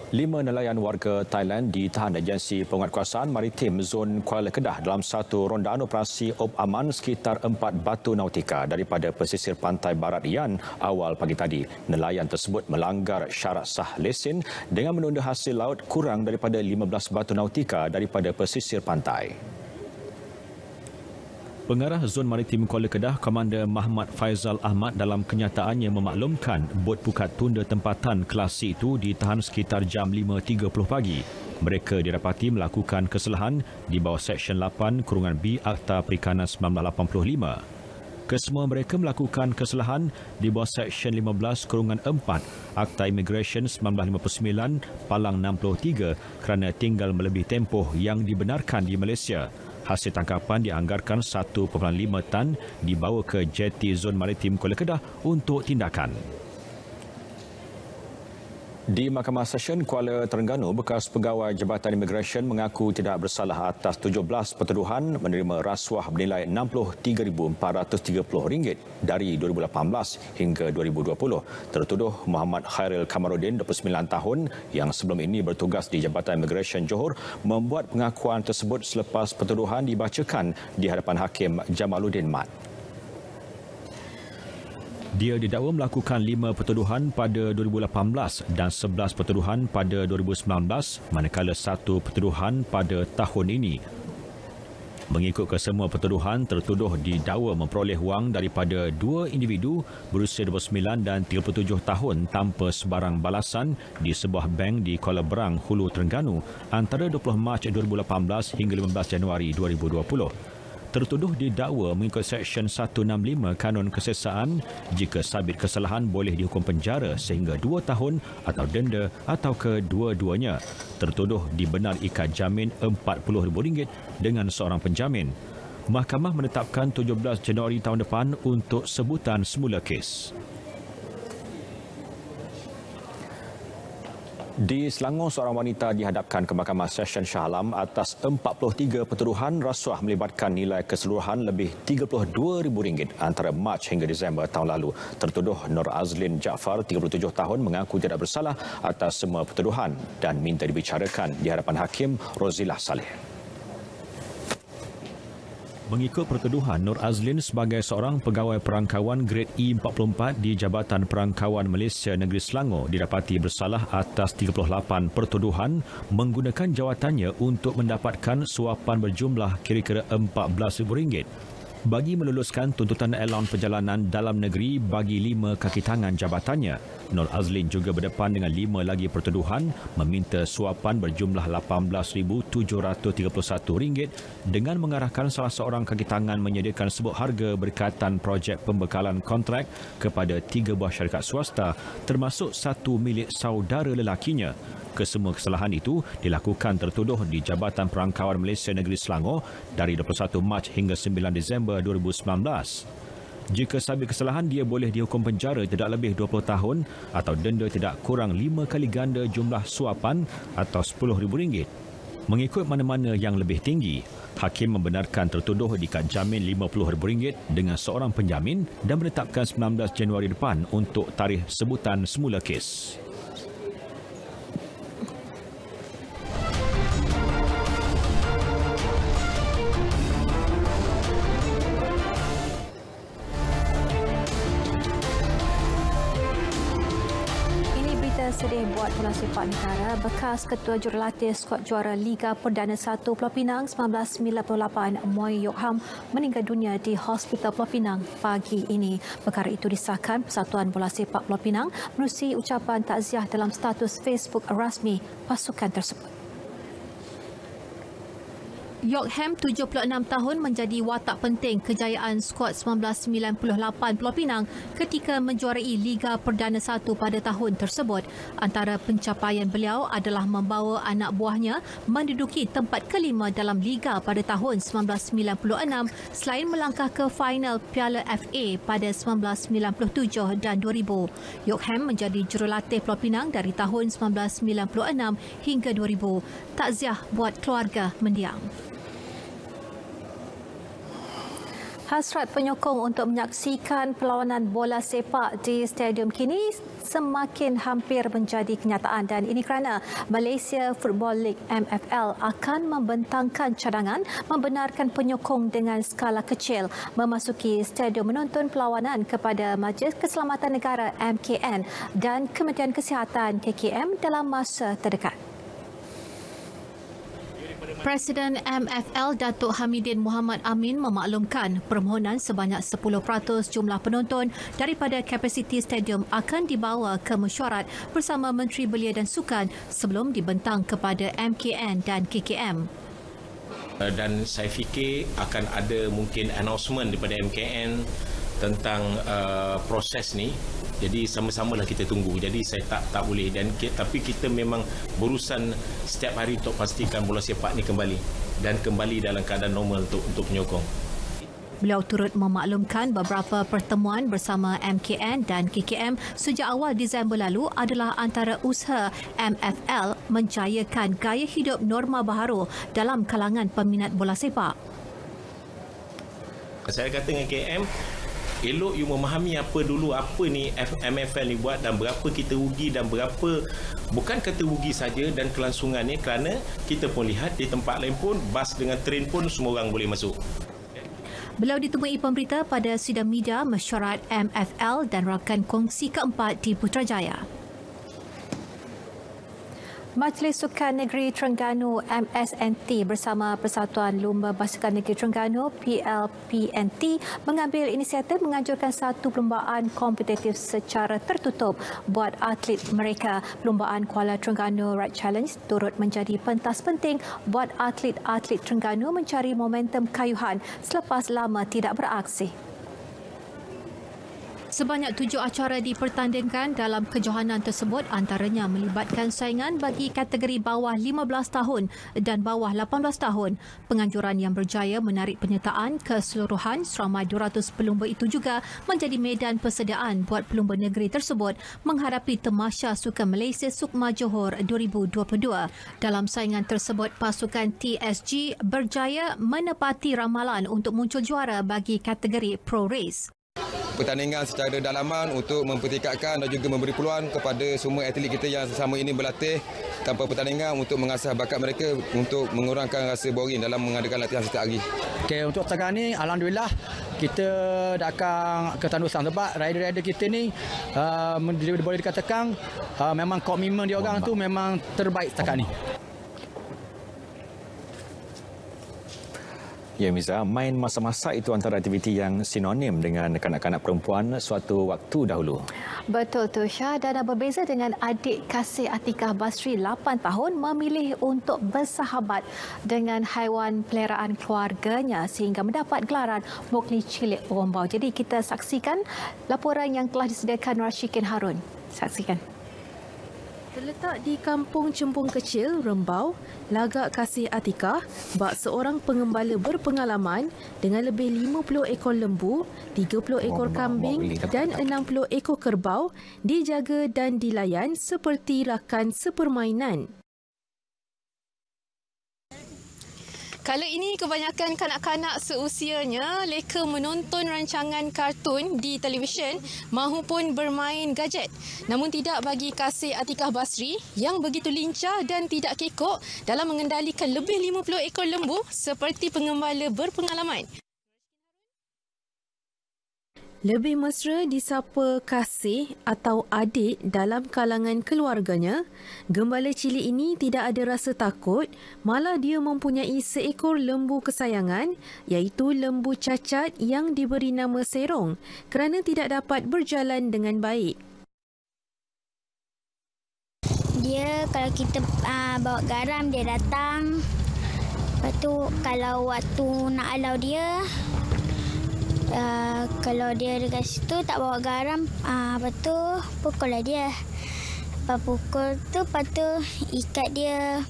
5 nelayan warga Thailand ditahan agensi penguatkuasaan maritim zon Kuala Kedah dalam satu rondaan operasi Op Aman sekitar 4 batu nautika daripada pesisir pantai barat Yan awal pagi tadi. Nelayan tersebut melanggar syarat sah lesen dengan menunda hasil laut kurang daripada 15 batu nautika daripada pesisir pantai. Pengarah Zon Maritim Kuala Kedah, Komander Muhammad Faizal Ahmad dalam kenyataannya memaklumkan bot pukat tunda tempatan kelas C itu ditahan sekitar jam 5.30 pagi. Mereka didapati melakukan kesalahan di bawah Seksyen 8-B Akta Perikanan 1985. Kesemua mereka melakukan kesalahan di bawah Seksyen 15-4 Akta Immigration 1959 Palang 63 kerana tinggal melebihi tempoh yang dibenarkan di Malaysia. Hasil tangkapan dianggarkan 1.5 tan dibawa ke Jeti Zon Maritim Kuala Kedah untuk tindakan. Di Mahkamah Session Kuala Terengganu, bekas pegawai Jabatan Imigresen mengaku tidak bersalah atas 17 pertuduhan menerima rasuah bernilai RM63,430 dari 2018 hingga 2020. Tertuduh Muhammad Khairil Kamarudin, 29 tahun, yang sebelum ini bertugas di Jabatan Imigresen Johor, membuat pengakuan tersebut selepas pertuduhan dibacakan di hadapan Hakim Jamaluddin Mat. Dia didakwa melakukan 5 pertuduhan pada 2018 dan 11 pertuduhan pada 2019, manakala 1 pertuduhan pada tahun ini. Mengikut kesemua pertuduhan, tertuduh didakwa memperoleh wang daripada 2 individu berusia 29 dan 37 tahun tanpa sebarang balasan di sebuah bank di Kuala Berang, Hulu Terengganu antara 20 Mac 2018 hingga 15 Januari 2020. Tertuduh didakwa mengikut Seksyen 165 Kanun Kesesaan, jika sabit kesalahan boleh dihukum penjara sehingga 2 tahun atau denda atau kedua-duanya. Tertuduh dibenar ikat jamin RM40,000 dengan seorang penjamin. Mahkamah menetapkan 17 Januari tahun depan untuk sebutan semula kes. Di Selangor, seorang wanita dihadapkan ke Mahkamah Session Shah Alam atas 43 pertuduhan rasuah melibatkan nilai keseluruhan lebih RM32,000 antara Mac hingga Disember tahun lalu. Tertuduh Nur Azlin Jaafar, 37 tahun, mengaku tidak bersalah atas semua pertuduhan dan minta dibicarakan di hadapan Hakim Rozilah Saleh. Mengikut pertuduhan, Nur Azlin sebagai seorang pegawai perangkawan grade E44 di Jabatan Perangkawan Malaysia Negeri Selangor didapati bersalah atas 38 pertuduhan menggunakan jawatannya untuk mendapatkan suapan berjumlah kira-kira RM14,000 bagi meluluskan tuntutan alaun perjalanan dalam negeri bagi 5 kaki tangan jabatannya. Nur Azlin juga berdepan dengan 5 lagi pertuduhan meminta suapan berjumlah RM18,731 dengan mengarahkan salah seorang kaki tangan menyediakan sebuah harga berkaitan projek pembekalan kontrak kepada 3 buah syarikat swasta termasuk 1 milik saudara lelakinya. Kesemua kesalahan itu dilakukan tertuduh di Jabatan Perangkawan Malaysia Negeri Selangor dari 21 Mac hingga 9 Disember 2019. Jika sabit kesalahan, dia boleh dihukum penjara tidak lebih 20 tahun atau denda tidak kurang 5 kali ganda jumlah suapan atau RM10,000. Mengikut mana-mana yang lebih tinggi, Hakim membenarkan tertuduh diikat jamin RM50,000 dengan seorang penjamin dan menetapkan 19 Januari depan untuk tarikh sebutan semula kes. Sedih buat bola sepak negara, bekas ketua jurulatih skuad juara Liga Perdana 1 Pulau Pinang 1998 Moy Yok Ham meninggal dunia di Hospital Pulau Pinang pagi ini. Perkara itu disahkan Persatuan Bola Sepak Pulau Pinang menerusi ucapan takziah dalam status Facebook rasmi pasukan tersebut. Yok Ham, 76 tahun, menjadi watak penting kejayaan skuad 1998 Pulau Pinang ketika menjuarai Liga Perdana 1 pada tahun tersebut. Antara pencapaian beliau adalah membawa anak buahnya menduduki tempat kelima dalam Liga pada tahun 1996 selain melangkah ke final Piala FA pada 1997 dan 2000. Yok Ham menjadi jurulatih Pulau Pinang dari tahun 1996 hingga 2000. Takziah buat keluarga mendiang. Hasrat penyokong untuk menyaksikan perlawanan bola sepak di stadium kini semakin hampir menjadi kenyataan dan ini kerana Malaysia Football League MFL akan membentangkan cadangan membenarkan penyokong dengan skala kecil memasuki stadium menonton perlawanan kepada Majlis Keselamatan Negara MKN dan Kementerian Kesihatan KKM dalam masa terdekat. Presiden MFL Datuk Hamidin Muhammad Amin memaklumkan permohonan sebanyak 10% jumlah penonton daripada kapasiti stadium akan dibawa ke mesyuarat bersama Menteri Belia dan Sukan sebelum dibentang kepada MKN dan KKM. Dan saya fikir akan ada mungkin announcement daripada MKN tentang proses ni. Jadi sama-samalah kita tunggu. Jadi saya tak boleh tapi kita memang berurusan setiap hari untuk pastikan bola sepak ni kembali dan kembali dalam keadaan normal untuk menyokong. Beliau turut memaklumkan beberapa pertemuan bersama MKN dan KKM sejak awal Disember lalu adalah antara usaha MFL mencayakan gaya hidup norma baharu dalam kalangan peminat bola sepak. Saya kata dengan KM, elok you memahami apa ni MFL ni buat dan berapa kita rugi dan berapa, bukan kata rugi saja dan kelangsungan ni, kerana kita pun lihat di tempat lain pun bas dengan train pun semua orang boleh masuk. Beliau ditemui pemberita pada sidang media mesyuarat MFL dan rakan kongsi keempat di Putrajaya. Majlis Sukan Negeri Terengganu MSNT bersama Persatuan Lumba Basukan Negeri Terengganu PLPNT mengambil inisiatif menganjurkan satu perlumbaan kompetitif secara tertutup buat atlet mereka. Perlumbaan Kuala Terengganu Ride Challenge turut menjadi pentas penting buat atlet-atlet Terengganu mencari momentum kayuhan selepas lama tidak beraksi. Sebanyak 7 acara dipertandingkan dalam kejohanan tersebut, antaranya melibatkan saingan bagi kategori bawah 15 tahun dan bawah 18 tahun. Penganjuran yang berjaya menarik penyertaan keseluruhan seramai 200 pelumba itu juga menjadi medan persediaan buat pelumba negeri tersebut menghadapi Tamasya Sukan Malaysia Sukma Johor 2022. Dalam saingan tersebut, pasukan TSG berjaya menepati ramalan untuk muncul juara bagi kategori Pro Race. Pertandingan secara dalaman untuk mempertingkatkan dan juga memberi peluang kepada semua atlet kita yang selama ini berlatih tanpa pertandingan untuk mengasah bakat mereka untuk mengurangkan rasa boring dalam mengadakan latihan setiap hari. Okay, untuk sekarang ni alhamdulillah kita dah akan ketandusan sebab rider-rider kita ni boleh dikatakan memang komitmen dia orang tu memang terbaik setakat ni. Ya Miza, main masa-masa itu antara aktiviti yang sinonim dengan kanak-kanak perempuan suatu waktu dahulu. Betul tu Syah, dan berbeza dengan adik kasih Atikah Basri 8 tahun memilih untuk bersahabat dengan haiwan peliharaan keluarganya sehingga mendapat gelaran Mokni Cilik Rombau. Jadi kita saksikan laporan yang telah disediakan Rashikin Harun. Saksikan. Terletak di Kampung Cempung Kecil, Rembau, Lagak Kasih Atikah, bak seorang pengembala berpengalaman dengan lebih 50 ekor lembu, 30 ekor kambing dan 60 ekor kerbau dijaga dan dilayan seperti rakan sepermainan. Kala ini kebanyakan kanak-kanak seusianya leka menonton rancangan kartun di televisyen mahupun bermain gadget. Namun tidak bagi Kasih Atikah Basri yang begitu lincah dan tidak kekok dalam mengendalikan lebih 50 ekor lembu seperti pengembala berpengalaman. Lebih mesra disapa Kasih atau adik dalam kalangan keluarganya, gembala cilik ini tidak ada rasa takut, malah dia mempunyai seekor lembu kesayangan iaitu lembu cacat yang diberi nama Serong kerana tidak dapat berjalan dengan baik. Dia kalau kita bawa garam dia datang. Lepas tu kalau waktu nak halau dia, kalau dia dekat situ tak bawa garam, lepas tu pukul lah dia. Lepas pukul tu, lepas tu ikat dia.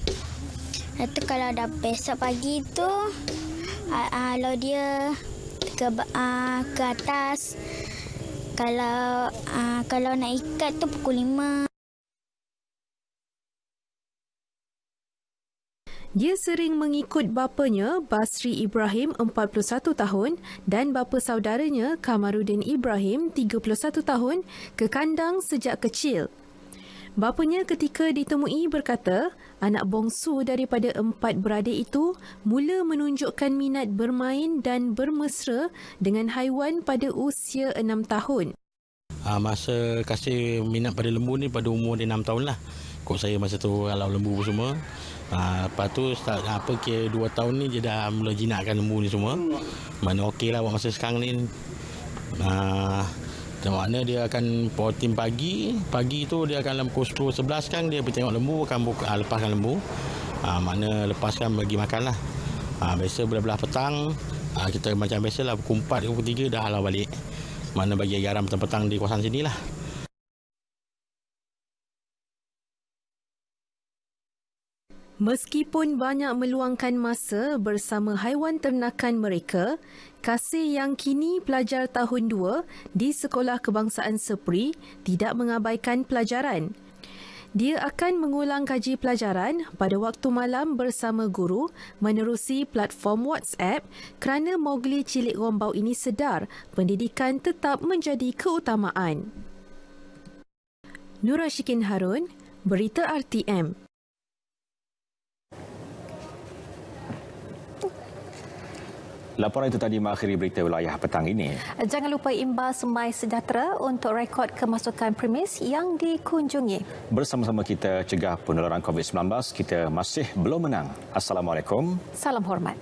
Lepas tu kalau dah besok pagi tu, halau dia ke atas. Kalau nak ikat tu pukul 5. Dia sering mengikut bapanya, Basri Ibrahim, 41 tahun dan bapa saudaranya, Kamarudin Ibrahim, 31 tahun, ke kandang sejak kecil. Bapanya ketika ditemui berkata, anak bongsu daripada 4 beradik itu mula menunjukkan minat bermain dan bermesra dengan haiwan pada usia 6 tahun. Masa Kasih minat pada lembu ni pada umur dia 6 tahun lah. Kok saya masa tu halau lembu semua. Lepas tu kira 2 tahun ni dia dah mula jinakkan lembu ni semua. Mana okey lah buat masa sekarang ni. Makna dia akan protein pagi tu dia akan dalam pukul 10-11 kan dia pergi tengok lembu, akan lepaskan lembu. Makna lepaskan bagi makan lah. Biasa belah-belah petang kita macam biasa lah pukul 4 ke pukul 3 dah halau balik. Mana bagi garam petang-petang di kawasan sini lah. Meskipun banyak meluangkan masa bersama haiwan ternakan mereka, Kasih yang kini pelajar tahun 2 di Sekolah Kebangsaan Sepri tidak mengabaikan pelajaran. Dia akan mengulang kaji pelajaran pada waktu malam bersama guru menerusi platform WhatsApp kerana Mowgli Cilik Rombau ini sedar pendidikan tetap menjadi keutamaan. Nur Ashikin Harun, Berita RTM. Laporan itu tadi mengakhiri berita wilayah petang ini. Jangan lupa imbas My Sejahtera untuk rekod kemasukan premis yang dikunjungi. Bersama-sama kita cegah penularan COVID-19, kita masih belum menang. Assalamualaikum. Salam hormat.